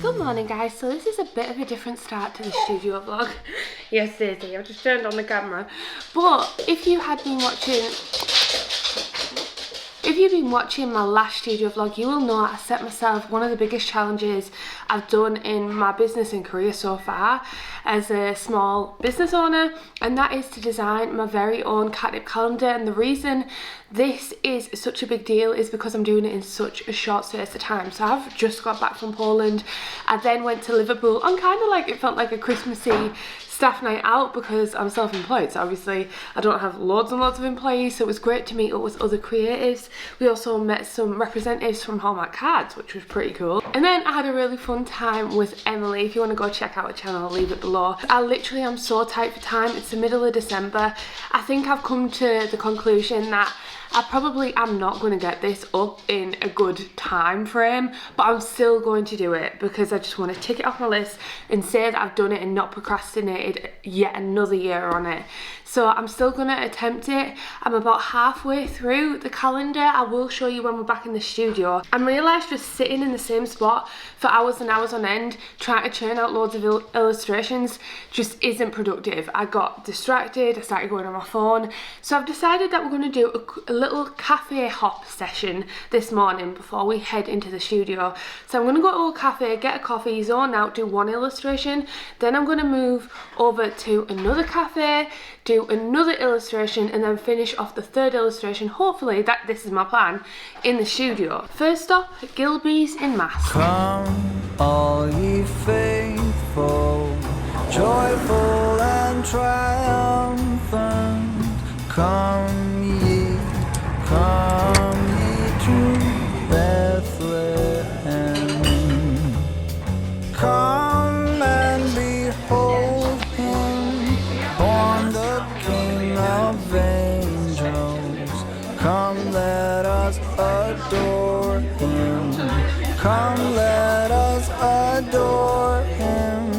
Good morning guys, so this is a bit of a different start to the studio vlog. Yes Daisy, I've just turned on the camera. But if you've been watching my last studio vlog, you will know I set myself one of the biggest challenges I've done in my business and career so far as a small business owner, and that is to design my very own Katnipp calendar. And the reason this is such a big deal is because I'm doing it in such a short space of time. So I've just got back from Poland. I then went to Liverpool on kind of like, it felt like a Christmassy staff night out because I'm self-employed, so obviously I don't have loads and loads of employees, so it was great to meet up with other creatives. We also met some representatives from Hallmark Cards, which was pretty cool. And then I had a really fun time with Emily. If you want to go check out her channel, I'll leave it below. I literally am so tight for time. It's the middle of December. I think I've come to the conclusion that I probably am not going to get this up in a good time frame, but I'm still going to do it because I just want to tick it off my list and say that I've done it and not procrastinated yet another year on it. So I'm still going to attempt it. I'm about halfway through the calendar. I will show you when we're back in the studio. I realised just sitting in the same spot for hours and hours on end trying to churn out loads of illustrations just isn't productive. I got distracted, I started going on my phone. So I've decided that we're going to do a little cafe hop session this morning before we head into the studio. So I'm going to go to a cafe, get a coffee, zone out, do one illustration. Then I'm going to move over to another cafe, do another illustration, and then finish off the third illustration, hopefully, this is my plan, in the studio. First up, Gilby's in mass. Come all ye faithful, joyful and triumphant, come ye to Bethlehem. Come and behold him, born the King of angels. Come, let us adore him. Come, let us adore him.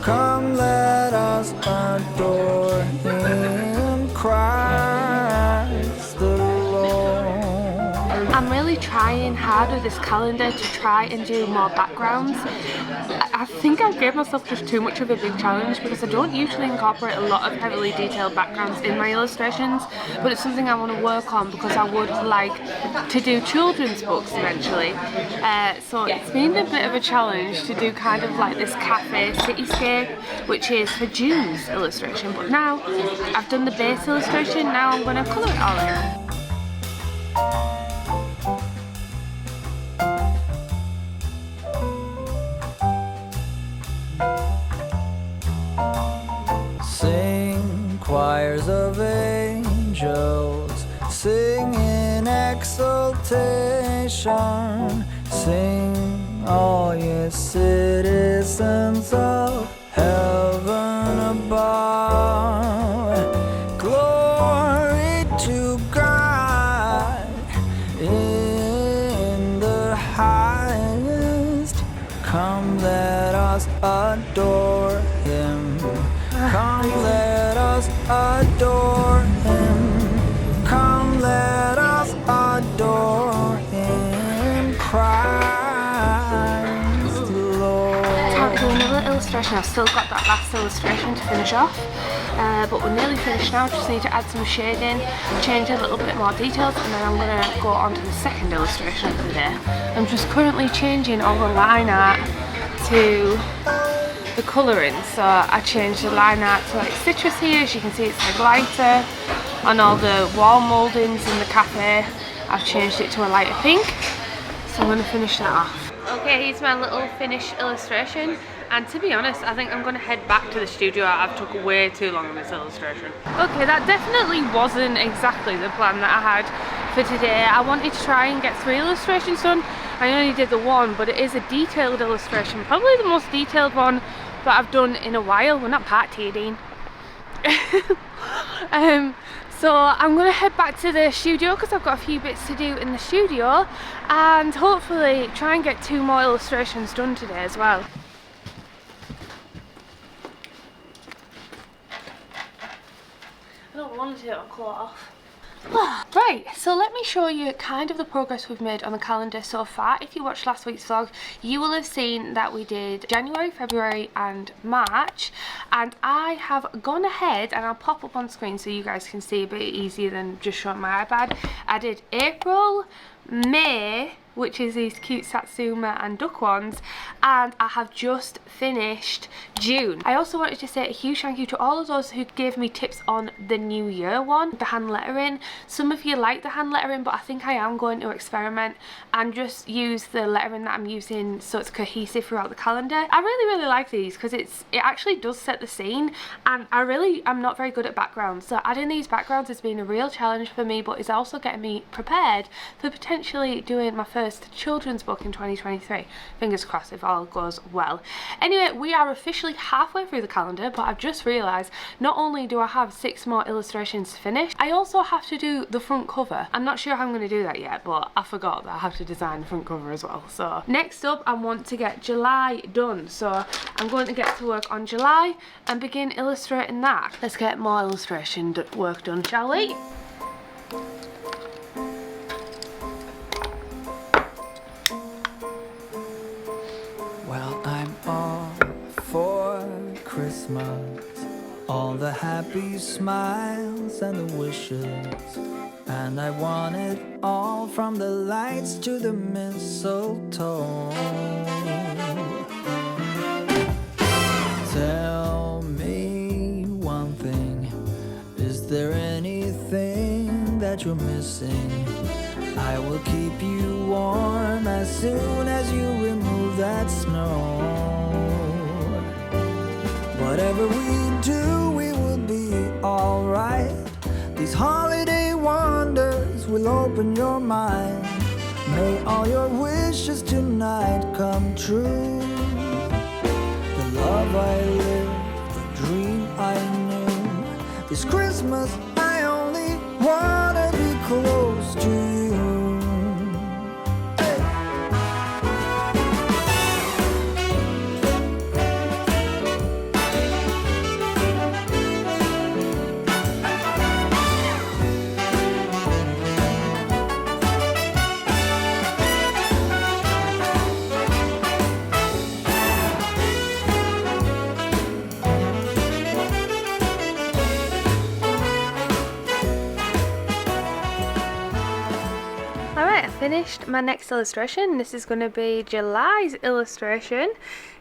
Come, let us adore him, Christ the Lord. I'm really trying hard with this calendar to try and do more backgrounds. I think I gave myself just too much of a big challenge because I don't usually incorporate a lot of heavily detailed backgrounds in my illustrations, but it's something I want to work on because I would like to do children's books eventually. So it's been a bit of a challenge to do kind of like this cafe cityscape, which is for June's illustration, but now I've done the base illustration, now I'm going to colour it all in. Sing, choirs of angels, sing in exultation. Sing, all ye citizens of heaven above. Glory to God in the highest. Come, let us adore him. Come, let us adore him. Come, let us adore him, Christ the Lord. Time to do another illustration. I've still got that last illustration to finish off, but we're nearly finished now. Just need to add some shading, change a little bit more details, and then I'm going to go on to the second illustration of the day. I'm just currently changing all the line art to the colouring, so I changed the line art to like citrusy. As you can see, it's like lighter. On all the wall mouldings in the cafe, I've changed it to a lighter pink, so I'm going to finish that off. Okay, here's my little finished illustration, and to be honest, I think I'm going to head back to the studio. I've took way too long on this illustration. Okay, that definitely wasn't exactly the plan that I had for today. I wanted to try and get 3 illustrations done. I only did the one, but it is a detailed illustration, probably the most detailed one that I've done in a while. We're not partying, Dean. So I'm going to head back to the studio because I've got a few bits to do in the studio, and hopefully try and get 2 more illustrations done today as well. I don't want to take my coat off. Right, so let me show you kind of the progress we've made on the calendar so far. If you watched last week's vlog, you will have seen that we did January, February and March, and I have gone ahead, and I'll pop up on screen so you guys can see a bit easier than just showing my iPad. I did April, May, which is these cute Satsuma and duck ones, and I have just finished June. I also wanted to say a huge thank you to all of those who gave me tips on the new year one, the hand lettering. Some of you like the hand lettering, but I think I am going to experiment and just use the lettering that I'm using so it's cohesive throughout the calendar. I really like these because it actually does set the scene, and I'm not very good at backgrounds, so adding these backgrounds has been a real challenge for me, but it's also getting me prepared for potentially doing my first children's book in 2023. Fingers crossed if all goes well. Anyway, we are officially halfway through the calendar, but I've just realised not only do I have 6 more illustrations finished, I also have to do the front cover. I'm not sure how I'm going to do that yet, but I forgot that I have to design the front cover as well. So next up, I want to get July done, so I'm going to get to work on July and begin illustrating that. Let's get more illustration work done, shall we? Well, I'm all for Christmas, all the happy smiles and the wishes, and I want it all from the lights to the mistletoe. Tell me one thing, is there anything that you're missing? I will keep you warm as soon as you remove that snow. Whatever we do, we will be alright. These holiday wonders will open your mind. May all your wishes tonight come true. The love I lived, the dream I knew. This Christmas I only wanna be close to you. Finished my next illustration. This is going to be July's illustration.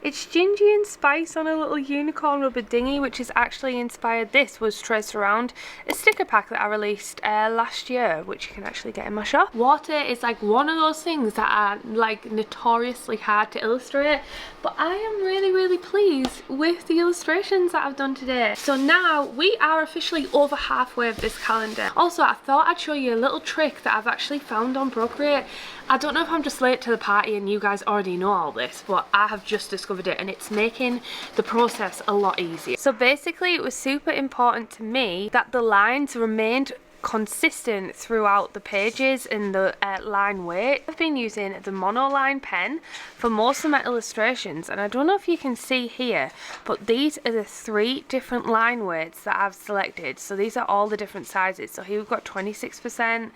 It's Gingy and Spice on a little unicorn rubber dinghy, which is actually inspired. This was traced around a sticker pack that I released last year, which you can actually get in my shop. Water is like one of those things that are like notoriously hard to illustrate, but I am really pleased with the illustrations that I've done today. So now we are officially over halfway of this calendar. Also, I thought I'd show you a little trick that I've actually found on Procreate. I don't know if I'm just late to the party and you guys already know all this, but I have just discovered it and it's making the process a lot easier. So basically it was super important to me that the lines remained consistent throughout the pages and the line weight. I've been using the monoline pen for most of my illustrations, and I don't know if you can see here, but these are the 3 different line weights that I've selected. So these are all the different sizes. So here we've got 26%,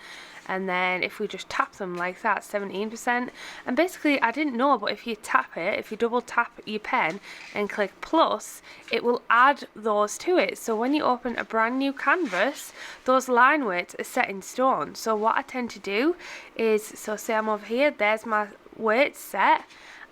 and then if we just tap them like that, 17%. And basically, I didn't know, but if you tap it, if you double tap your pen and click plus, it will add those to it. So when you open a brand new canvas, those line weights are set in stone. So what I tend to do is, so say I'm over here, there's my weight set.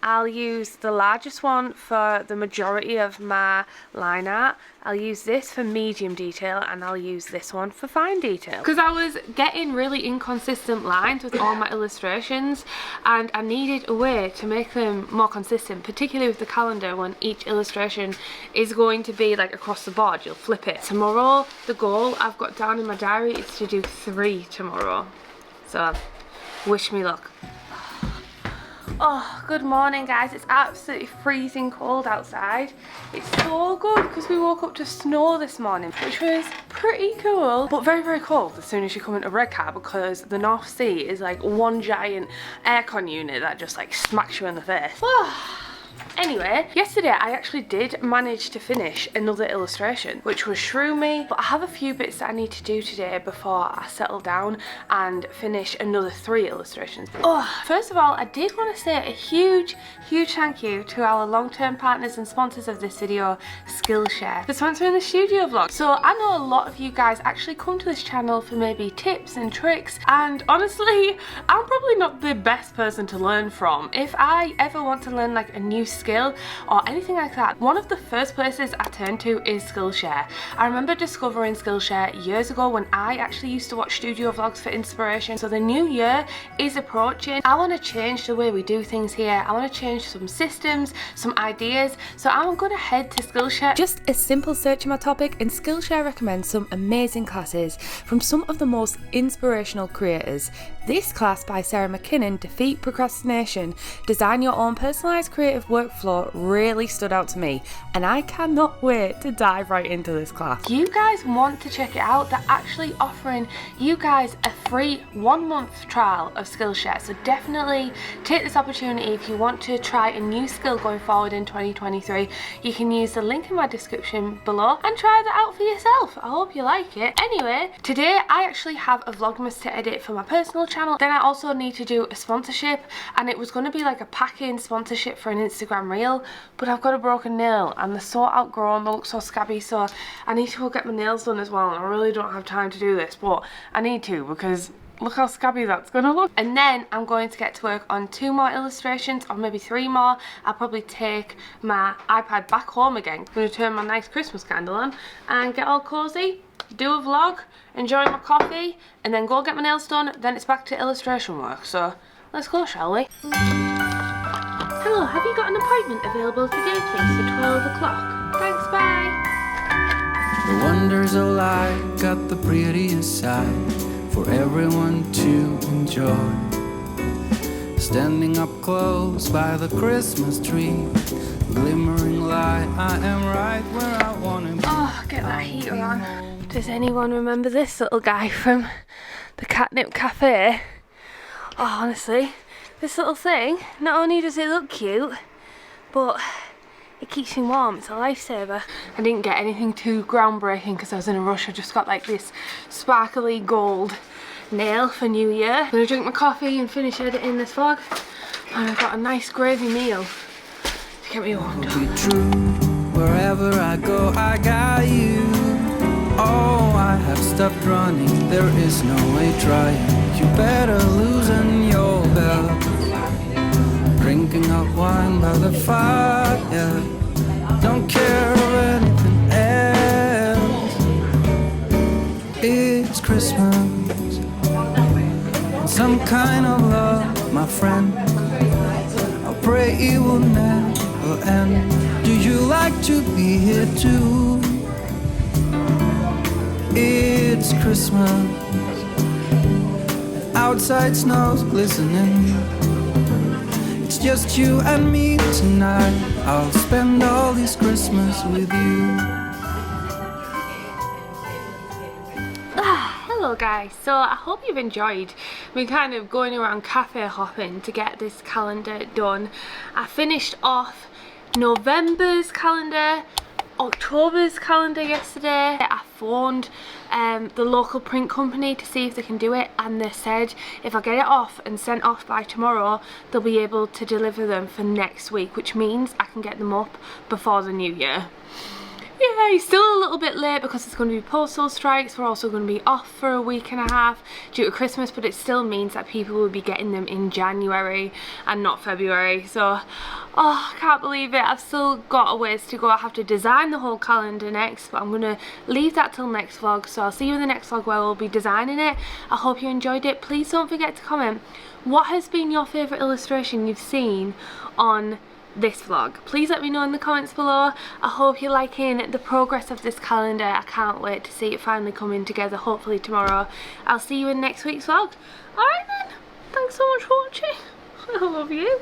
I'll use the largest one for the majority of my line art. I'll use this for medium detail, and I'll use this one for fine detail. Because I was getting really inconsistent lines with all my illustrations, and I needed a way to make them more consistent, particularly with the calendar when each illustration is going to be like across the board. You'll flip it. Tomorrow, the goal I've got down in my diary is to do 3 tomorrow. So, wish me luck. Oh, good morning guys. It's absolutely freezing cold outside. It's so good because we woke up to snow this morning, which was pretty cool, but very cold as soon as you come into Redcar, because the North Sea is like one giant aircon unit that just like smacks you in the face. Anyway, yesterday I actually did manage to finish another illustration, which was shrew me, but I have a few bits that I need to do today before I settle down and finish another 3 illustrations. Oh, first of all, I did want to say a huge thank you to our long-term partners and sponsors of this video, Skillshare, for sponsoring the studio vlog. So I know a lot of you guys actually come to this channel for maybe tips and tricks, and honestly, I'm probably not the best person to learn from. If I ever want to learn like a new skill or anything like that, one of the first places I turn to is Skillshare. I remember discovering Skillshare years ago when I actually used to watch studio vlogs for inspiration. So the new year is approaching. I want to change the way we do things here. I want to change some systems, some ideas, so I'm going to head to Skillshare. Just a simple search in my topic and Skillshare recommends some amazing classes from some of the most inspirational creators. This class by Sarah McKinnon, Defeat Procrastination, Design Your Own Personalised Creative Workflow, really stood out to me, and I cannot wait to dive right into this class. You guys want to check it out? They're actually offering you guys a free 1-month trial of Skillshare, so definitely take this opportunity if you want to try a new skill going forward in 2023. You can use the link in my description below and try that out for yourself. I hope you like it. Anyway, today I actually have a vlogmas to edit for my personal channel. Then I also need to do a sponsorship, and it was going to be like a pack-in sponsorship for an Instagram reel, but I've got a broken nail and they're so outgrown, they look so scabby, so I need to go get my nails done as well, and I really don't have time to do this, but I need to because look how scabby that's gonna look. And then I'm going to get to work on 2 more illustrations, or maybe 3 more. I'll probably take my iPad back home again. I'm gonna turn my nice Christmas candle on and get all cozy, do a vlog, enjoy my coffee, and then go get my nails done. Then it's back to illustration work, so let's go, shall we? Hello, have you got an appointment available today, please, for 12 o'clock? Thanks, bye. The wonders of life got the prettiest side for everyone to enjoy. Standing up close by the Christmas tree, glimmering light, I am right where I want to be. Oh, get that heater on. Does anyone remember this little guy from the Katnipp cafe? Oh, honestly, this little thing, not only does it look cute, but it keeps me warm. It's a lifesaver. I didn't get anything too groundbreaking because I was in a rush. I just got like this sparkly gold nail for New Year. I'm gonna drink my coffee and finish editing this vlog, and I've got a nice gravy meal to get me warmed up. Be true, wherever I go, I got you. Oh, I have stopped running, there is no way trying. You better loosen your belt. Drinking hot wine by the fire, don't care of anything else. It's Christmas, some kind of love, my friend. I pray it will never end. Do you like to be here too? It's Christmas, outside snow's glistening. It's just you and me tonight. I'll spend all this Christmas with you. Hello guys, so I hope you've enjoyed me kind of going around cafe hopping to get this calendar done. I finished off November's calendar, October's calendar yesterday. I phoned the local print company to see if they can do it, and they said if I get it off and sent off by tomorrow, they'll be able to deliver them for next week, which means I can get them up before the new year. Yeah, still a little bit late because it's going to be postal strikes. We're also going to be off for a week and a half due to Christmas, but it still means that people will be getting them in January and not February. So, oh, I can't believe it. I've still got a ways to go. I have to design the whole calendar next, but I'm going to leave that till next vlog. So I'll see you in the next vlog where we'll be designing it. I hope you enjoyed it. Please don't forget to comment what has been your favourite illustration you've seen on this vlog. Please let me know in the comments below. I hope you're liking the progress of this calendar. I can't wait to see it finally coming together, hopefully tomorrow. I'll see you in next week's vlog. Alright then, thanks so much for watching. I love you.